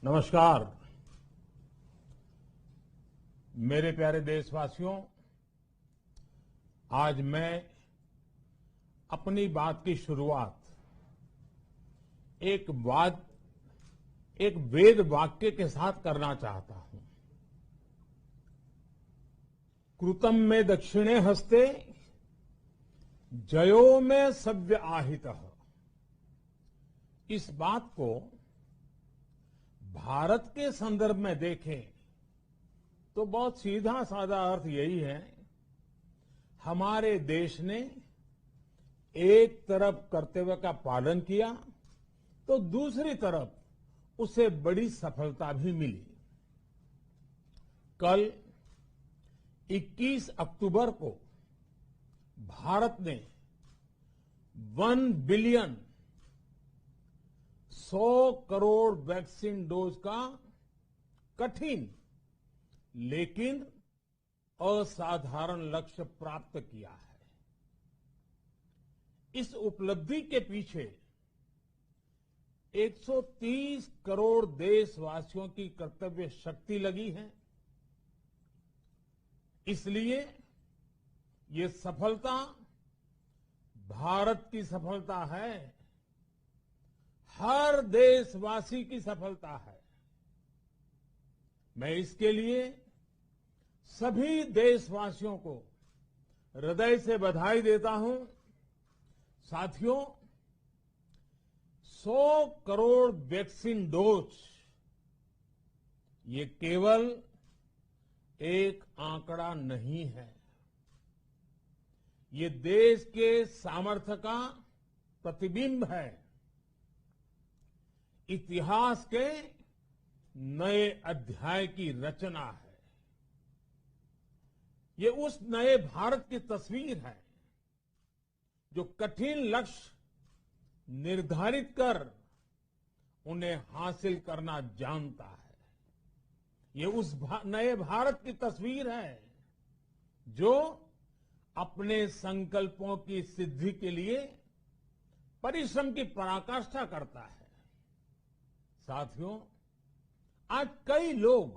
नमस्कार। मेरे प्यारे देशवासियों, आज मैं अपनी बात की शुरुआत एक वेद वाक्य के साथ करना चाहता हूं। कृतं में दक्षिणे हस्ते जयो में सव्य आहितः। इस बात को भारत के संदर्भ में देखें तो बहुत सीधा साधा अर्थ यही है, हमारे देश ने एक तरफ कर्तव्य का पालन किया तो दूसरी तरफ उसे बड़ी सफलता भी मिली। कल 21 अक्टूबर को भारत ने 1 बिलियन 100 करोड़ वैक्सीन डोज का कठिन लेकिन असाधारण लक्ष्य प्राप्त किया है। इस उपलब्धि के पीछे 130 करोड़ देशवासियों की कर्तव्य शक्ति लगी है। इसलिए ये सफलता भारत की सफलता है, हर देशवासी की सफलता है। मैं इसके लिए सभी देशवासियों को हृदय से बधाई देता हूं। साथियों, 100 करोड़ वैक्सीन डोज ये केवल एक आंकड़ा नहीं है, ये देश के सामर्थ्य का प्रतिबिंब है, इतिहास के नए अध्याय की रचना है। ये उस नए भारत की तस्वीर है जो कठिन लक्ष्य निर्धारित कर उन्हें हासिल करना जानता है। ये उस नए भारत की तस्वीर है जो अपने संकल्पों की सिद्धि के लिए परिश्रम की पराकाष्ठा करता है। साथियों, आज कई लोग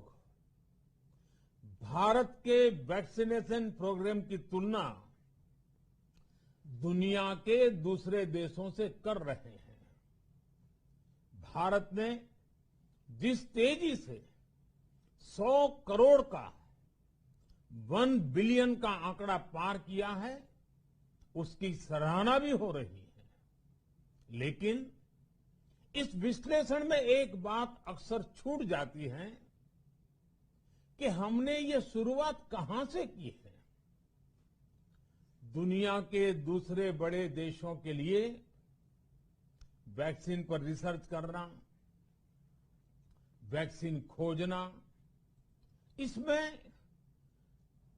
भारत के वैक्सीनेशन प्रोग्राम की तुलना दुनिया के दूसरे देशों से कर रहे हैं। भारत ने जिस तेजी से 100 करोड़ का 1 बिलियन का आंकड़ा पार किया है, उसकी सराहना भी हो रही है। लेकिन इस विश्लेषण में एक बात अक्सर छूट जाती है कि हमने ये शुरुआत कहां से की है। दुनिया के दूसरे बड़े देशों के लिए वैक्सीन पर रिसर्च करना, वैक्सीन खोजना, इसमें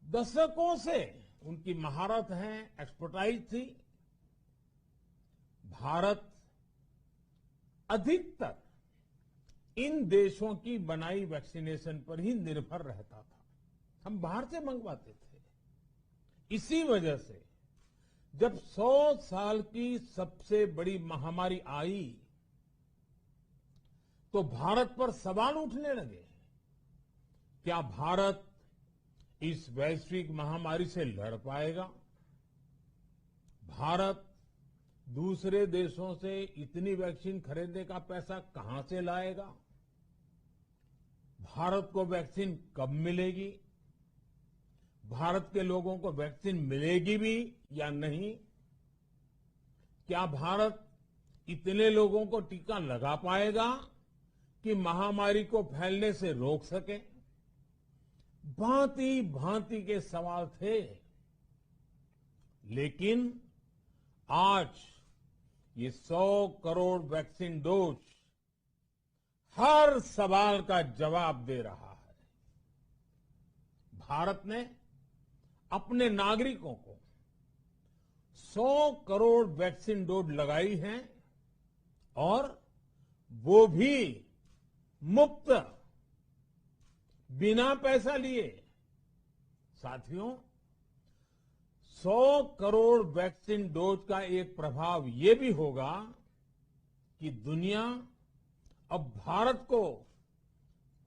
दशकों से उनकी महारत है, एक्सपर्टाइज थी। भारत अधिकतर इन देशों की बनाई वैक्सीनेशन पर ही निर्भर रहता था, हम बाहर से मंगवाते थे। इसी वजह से जब 100 साल की सबसे बड़ी महामारी आई तो भारत पर सवाल उठने लगे, क्या भारत इस वैश्विक महामारी से लड़ पाएगा? भारत दूसरे देशों से इतनी वैक्सीन खरीदने का पैसा कहां से लाएगा? भारत को वैक्सीन कब मिलेगी? भारत के लोगों को वैक्सीन मिलेगी भी या नहीं? क्या भारत इतने लोगों को टीका लगा पाएगा कि महामारी को फैलने से रोक सके? भांति भांति के सवाल थे। लेकिन आज ये 100 करोड़ वैक्सीन डोज हर सवाल का जवाब दे रहा है। भारत ने अपने नागरिकों को 100 करोड़ वैक्सीन डोज लगाई है और वो भी मुफ्त, बिना पैसा लिए। साथियों, 100 करोड़ वैक्सीन डोज का एक प्रभाव ये भी होगा कि दुनिया अब भारत को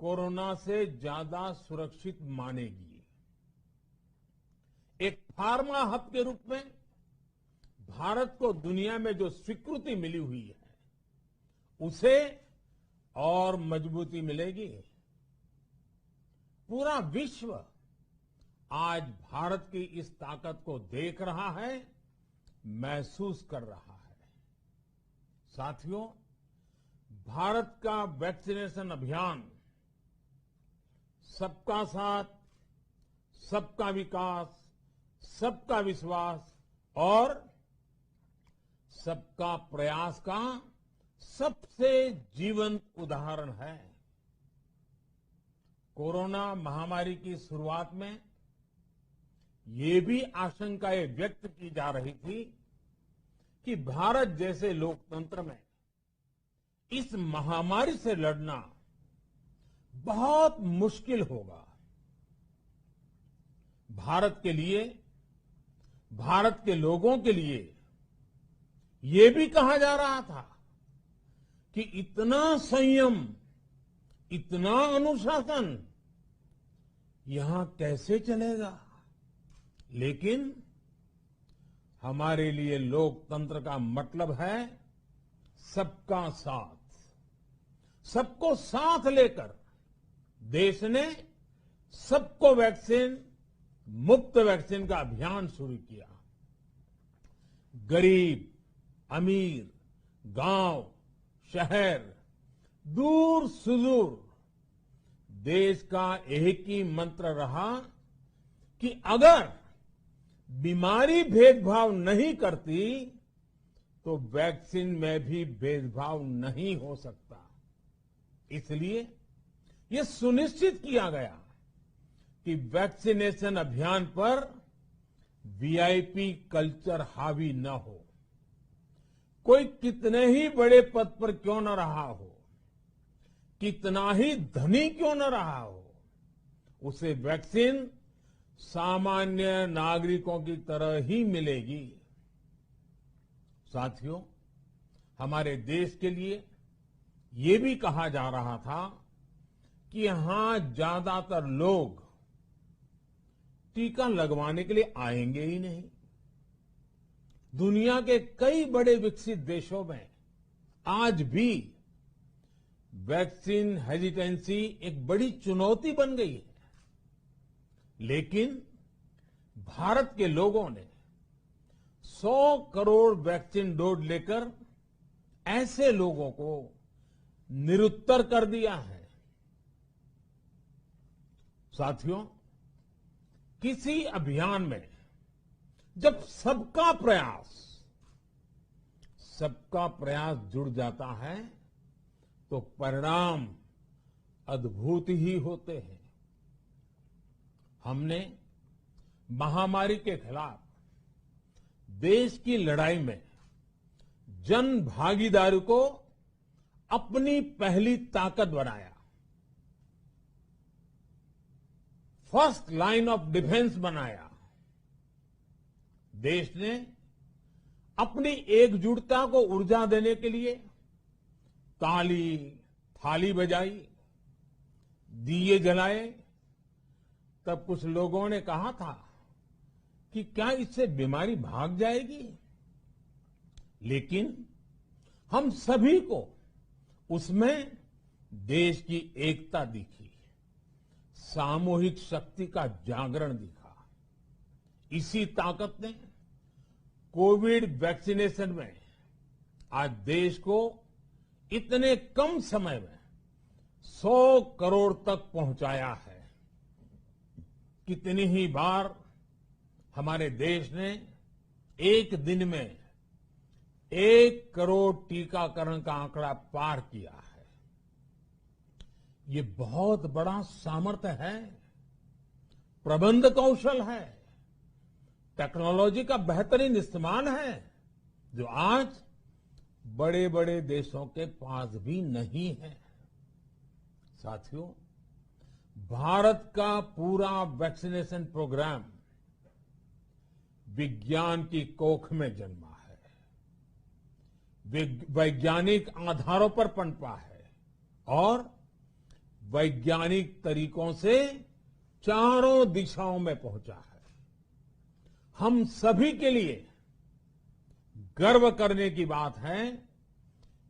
कोरोना से ज्यादा सुरक्षित मानेगी। एक फार्मा हब के रूप में भारत को दुनिया में जो स्वीकृति मिली हुई है, उसे और मजबूती मिलेगी। पूरा विश्व आज भारत की इस ताकत को देख रहा है, महसूस कर रहा है। साथियों, भारत का वैक्सीनेशन अभियान सबका साथ, सबका विकास, सबका विश्वास और सबका प्रयास का सबसे जीवंत उदाहरण है। कोरोना महामारी की शुरुआत में ये भी आशंकाएं व्यक्त की जा रही थी कि भारत जैसे लोकतंत्र में इस महामारी से लड़ना बहुत मुश्किल होगा। भारत के लिए, भारत के लोगों के लिए ये भी कहा जा रहा था कि इतना संयम, इतना अनुशासन यहां कैसे चलेगा। लेकिन हमारे लिए लोकतंत्र का मतलब है सबका साथ। सबको साथ लेकर देश ने सबको वैक्सीन, मुफ्त वैक्सीन का अभियान शुरू किया। गरीब, अमीर, गांव, शहर, दूर सुदूर, देश का एक ही मंत्र रहा कि अगर बीमारी भेदभाव नहीं करती तो वैक्सीन में भी भेदभाव नहीं हो सकता। इसलिए ये सुनिश्चित किया गया कि वैक्सीनेशन अभियान पर वीआईपी कल्चर हावी न हो। कोई कितने ही बड़े पद पर क्यों न रहा हो, कितना ही धनी क्यों न रहा हो, उसे वैक्सीन सामान्य नागरिकों की तरह ही मिलेगी। साथियों, हमारे देश के लिए ये भी कहा जा रहा था कि यहां ज्यादातर लोग टीका लगवाने के लिए आएंगे ही नहीं। दुनिया के कई बड़े विकसित देशों में आज भी वैक्सीन हेजिटेंसी एक बड़ी चुनौती बन गई है। लेकिन भारत के लोगों ने 100 करोड़ वैक्सीन डोज लेकर ऐसे लोगों को निरुत्तर कर दिया है। साथियों, किसी अभियान में जब सबका प्रयास जुड़ जाता है तो परिणाम अद्भुत ही होते हैं। हमने महामारी के खिलाफ देश की लड़ाई में जन भागीदारी को अपनी पहली ताकत बनाया। फर्स्ट लाइन ऑफ डिफेंस बनाया। देश ने अपनी एकजुटता को ऊर्जा देने के लिए ताली, थाली बजाई, दिए जलाए। तब कुछ लोगों ने कहा था कि क्या इससे बीमारी भाग जाएगी? लेकिन हम सभी को उसमें देश की एकता दिखी, सामूहिक शक्ति का जागरण दिखा। इसी ताकत ने कोविड वैक्सीनेशन में आज देश को इतने कम समय में 100 करोड़ तक पहुंचाया है। कितनी ही बार हमारे देश ने एक दिन में 1 करोड़ टीकाकरण का आंकड़ा पार किया है। ये बहुत बड़ा सामर्थ्य है, प्रबंध कौशल है, टेक्नोलॉजी का बेहतरीन इस्तेमाल है, जो आज बड़े बड़े देशों के पास भी नहीं है। साथियों, भारत का पूरा वैक्सीनेशन प्रोग्राम विज्ञान की कोख में जन्मा है, वैज्ञानिक आधारों पर पनपा है और वैज्ञानिक तरीकों से चारों दिशाओं में पहुंचा है। हम सभी के लिए गर्व करने की बात है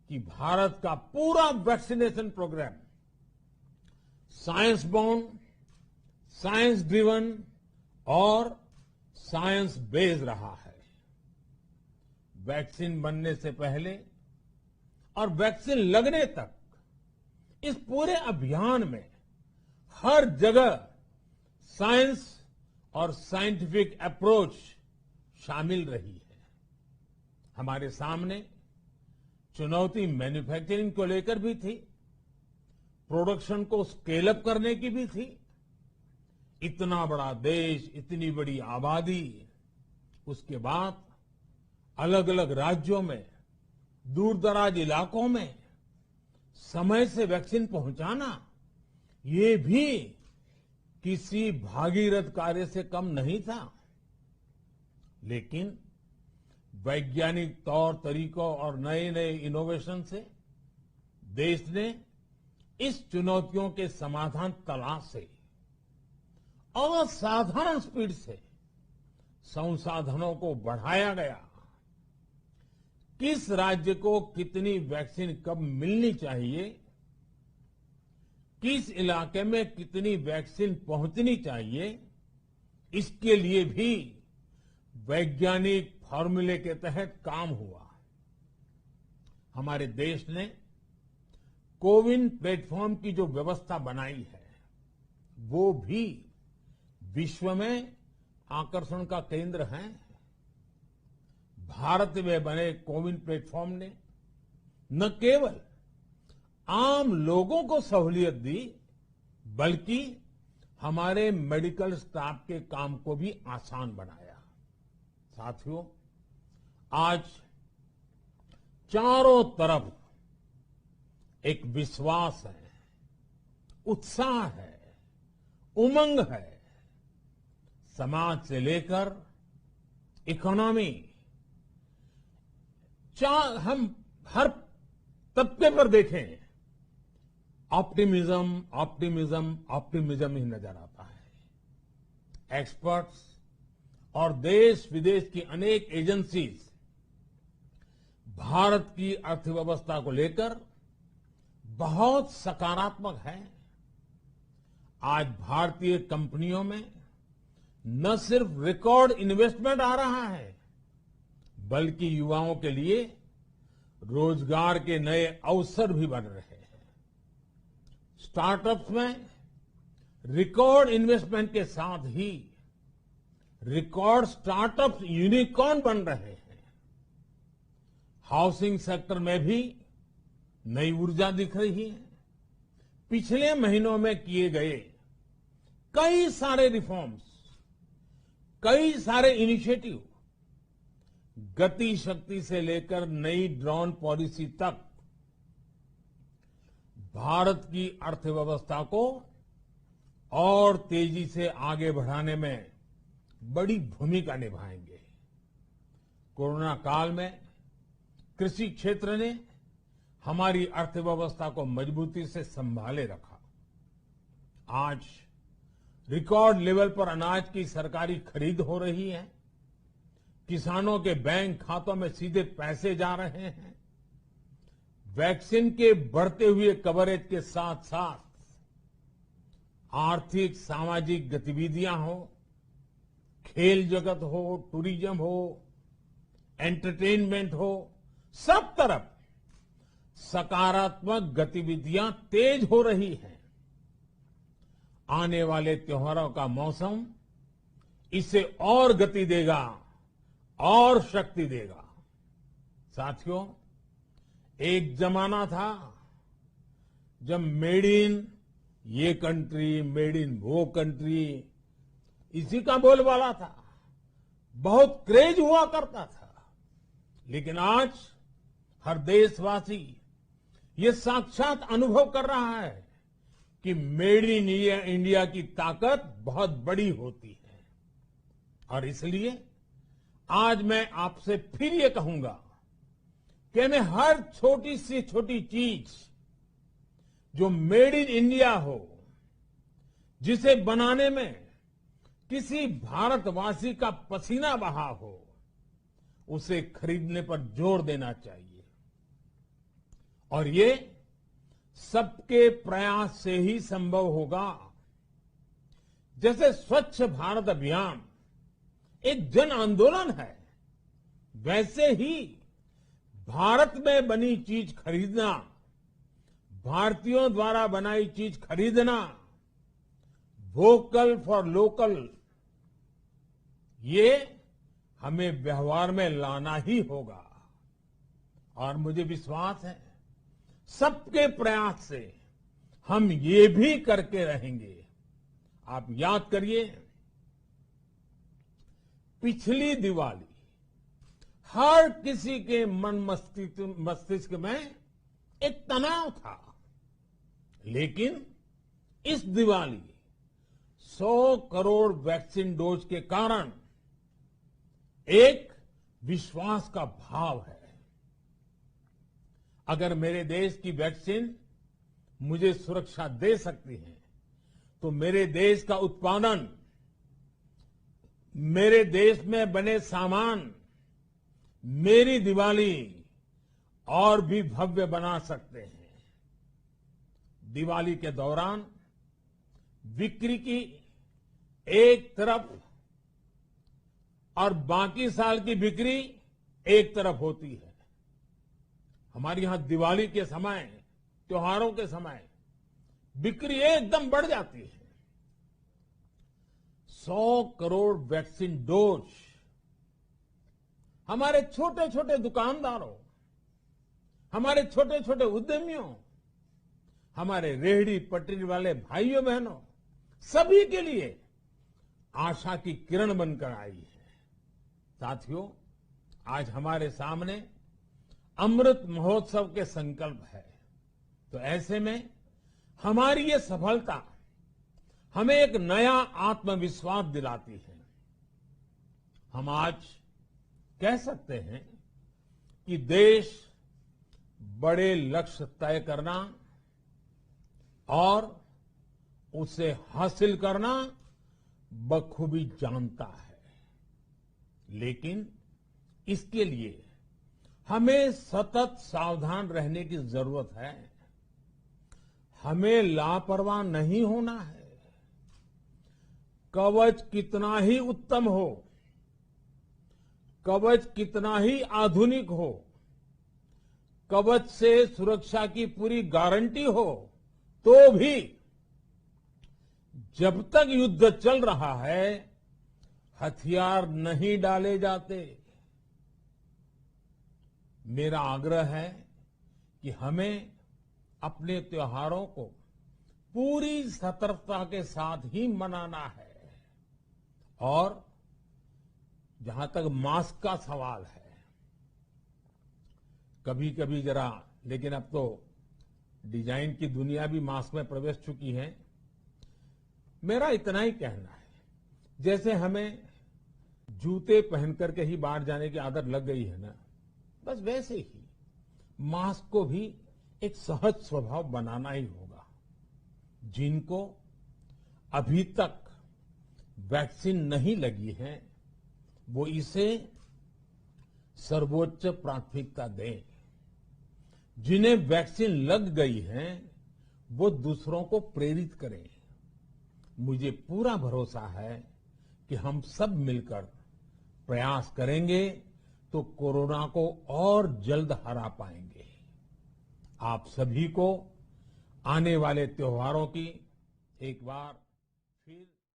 कि भारत का पूरा vaccination programme science born, science driven और साइंस बेस्ड रहा है। वैक्सीन बनने से पहले और वैक्सीन लगने तक इस पूरे अभियान में हर जगह साइंस और साइंटिफिक अप्रोच शामिल रही है। हमारे सामने चुनौती मैन्युफैक्चरिंग को लेकर भी थी, प्रोडक्शन को स्केल अप करने की भी थी। इतना बड़ा देश, इतनी बड़ी आबादी, उसके बाद अलग अलग राज्यों में, दूर दराज इलाकों में समय से वैक्सीन पहुंचाना, ये भी किसी भागीरथ कार्य से कम नहीं था। लेकिन वैज्ञानिक तौर तरीकों और नए नए इनोवेशन से देश ने इस चुनौतियों के समाधान तलाशे। असाधारण स्पीड से संसाधनों को बढ़ाया गया। किस राज्य को कितनी वैक्सीन कब मिलनी चाहिए, किस इलाके में कितनी वैक्सीन पहुंचनी चाहिए, इसके लिए भी वैज्ञानिक फॉर्मूले के तहत काम हुआ। हमारे देश ने कोविन प्लेटफॉर्म की जो व्यवस्था बनाई है, वो भी विश्व में आकर्षण का केंद्र है। भारत में बने कोविन प्लेटफॉर्म ने न केवल आम लोगों को सहूलियत दी, बल्कि हमारे मेडिकल स्टाफ के काम को भी आसान बनाया। साथियों, आज चारों तरफ एक विश्वास है, उत्साह है, उमंग है। समाज से लेकर इकोनॉमी, हम हर तबके पर देखें, ऑप्टिमिज्म, ऑप्टिमिज्म, ऑप्टिमिज्म ही नजर आता है। एक्सपर्ट्स और देश विदेश की अनेक एजेंसीज भारत की अर्थव्यवस्था को लेकर बहुत सकारात्मक है। आज भारतीय कंपनियों में न सिर्फ रिकॉर्ड इन्वेस्टमेंट आ रहा है, बल्कि युवाओं के लिए रोजगार के नए अवसर भी बन रहे हैं। स्टार्टअप्स में रिकॉर्ड इन्वेस्टमेंट के साथ ही रिकॉर्ड स्टार्टअप्स यूनिकॉर्न बन रहे हैं। हाउसिंग सेक्टर में भी नई ऊर्जा दिख रही है। पिछले महीनों में किए गए कई सारे रिफॉर्म्स, कई सारे इनिशिएटिव, गति शक्ति से लेकर नई ड्रोन पॉलिसी तक भारत की अर्थव्यवस्था को और तेजी से आगे बढ़ाने में बड़ी भूमिका निभाएंगे। कोरोना काल में कृषि क्षेत्र ने हमारी अर्थव्यवस्था को मजबूती से संभाले रखा। आज रिकॉर्ड लेवल पर अनाज की सरकारी खरीद हो रही है। किसानों के बैंक खातों में सीधे पैसे जा रहे हैं। वैक्सीन के बढ़ते हुए कवरेज के साथ साथ आर्थिक सामाजिक गतिविधियां हो, खेल जगत हो, टूरिज्म हो, एंटरटेनमेंट हो, सब तरफ सकारात्मक गतिविधियां तेज हो रही हैं। आने वाले त्योहारों का मौसम इसे और गति देगा और शक्ति देगा। साथियों, एक जमाना था जब मेड इन ये कंट्री, मेड इन वो कंट्री, इसी का बोलबाला था, बहुत क्रेज हुआ करता था। लेकिन आज हर देशवासी ये साक्षात अनुभव कर रहा है कि मेड इन इंडिया की ताकत बहुत बड़ी होती है। और इसलिए आज मैं आपसे फिर ये कहूंगा कि हमें हर छोटी से छोटी चीज जो मेड इन इंडिया हो, जिसे बनाने में किसी भारतवासी का पसीना बहा हो, उसे खरीदने पर जोर देना चाहिए। और ये सबके प्रयास से ही संभव होगा। जैसे स्वच्छ भारत अभियान एक जन आंदोलन है, वैसे ही भारत में बनी चीज खरीदना, भारतीयों द्वारा बनाई चीज खरीदना, वोकल फॉर लोकल, ये हमें व्यवहार में लाना ही होगा। और मुझे विश्वास है सबके प्रयास से हम ये भी करके रहेंगे। आप याद करिए, पिछली दिवाली हर किसी के मन मस्तिष्क में एक तनाव था, लेकिन इस दिवाली 100 करोड़ वैक्सीन डोज के कारण एक विश्वास का भाव है। अगर मेरे देश की वैक्सीन मुझे सुरक्षा दे सकती है, तो मेरे देश का उत्पादन, मेरे देश में बने सामान मेरी दिवाली और भी भव्य बना सकते हैं। दिवाली के दौरान बिक्री की एक तरफ और बाकी साल की बिक्री एक तरफ होती है। हमारे यहां दिवाली के समय, त्योहारों के समय बिक्री एकदम बढ़ जाती है। 100 करोड़ वैक्सीन डोज हमारे छोटे छोटे दुकानदारों, हमारे छोटे छोटे उद्यमियों, हमारे रेहड़ी पटरी वाले भाइयों बहनों, सभी के लिए आशा की किरण बनकर आई है। साथियों, आज हमारे सामने अमृत महोत्सव के संकल्प है, तो ऐसे में हमारी ये सफलता हमें एक नया आत्मविश्वास दिलाती है। हम आज कह सकते हैं कि देश बड़े लक्ष्य तय करना और उसे हासिल करना बखूबी जानता है, लेकिन इसके लिए हमें सतत सावधान रहने की जरूरत है। हमें लापरवाह नहीं होना है। कवच कितना ही उत्तम हो, कवच कितना ही आधुनिक हो, कवच से सुरक्षा की पूरी गारंटी हो, तो भी जब तक युद्ध चल रहा है, हथियार नहीं डाले जाते। मेरा आग्रह है कि हमें अपने त्योहारों को पूरी सतर्कता के साथ ही मनाना है। और जहां तक मास्क का सवाल है, कभी कभी जरा, लेकिन अब तो डिजाइन की दुनिया भी मास्क में प्रवेश चुकी है। मेरा इतना ही कहना है, जैसे हमें जूते पहन करके ही बाहर जाने की आदत लग गई है ना, बस वैसे ही मास्क को भी एक सहज स्वभाव बनाना ही होगा। जिनको अभी तक वैक्सीन नहीं लगी है, वो इसे सर्वोच्च प्राथमिकता दें। जिन्हें वैक्सीन लग गई है, वो दूसरों को प्रेरित करें। मुझे पूरा भरोसा है कि हम सब मिलकर प्रयास करेंगे तो कोरोना को और जल्द हरा पाएंगे। आप सभी को आने वाले त्योहारों की एक बार फिर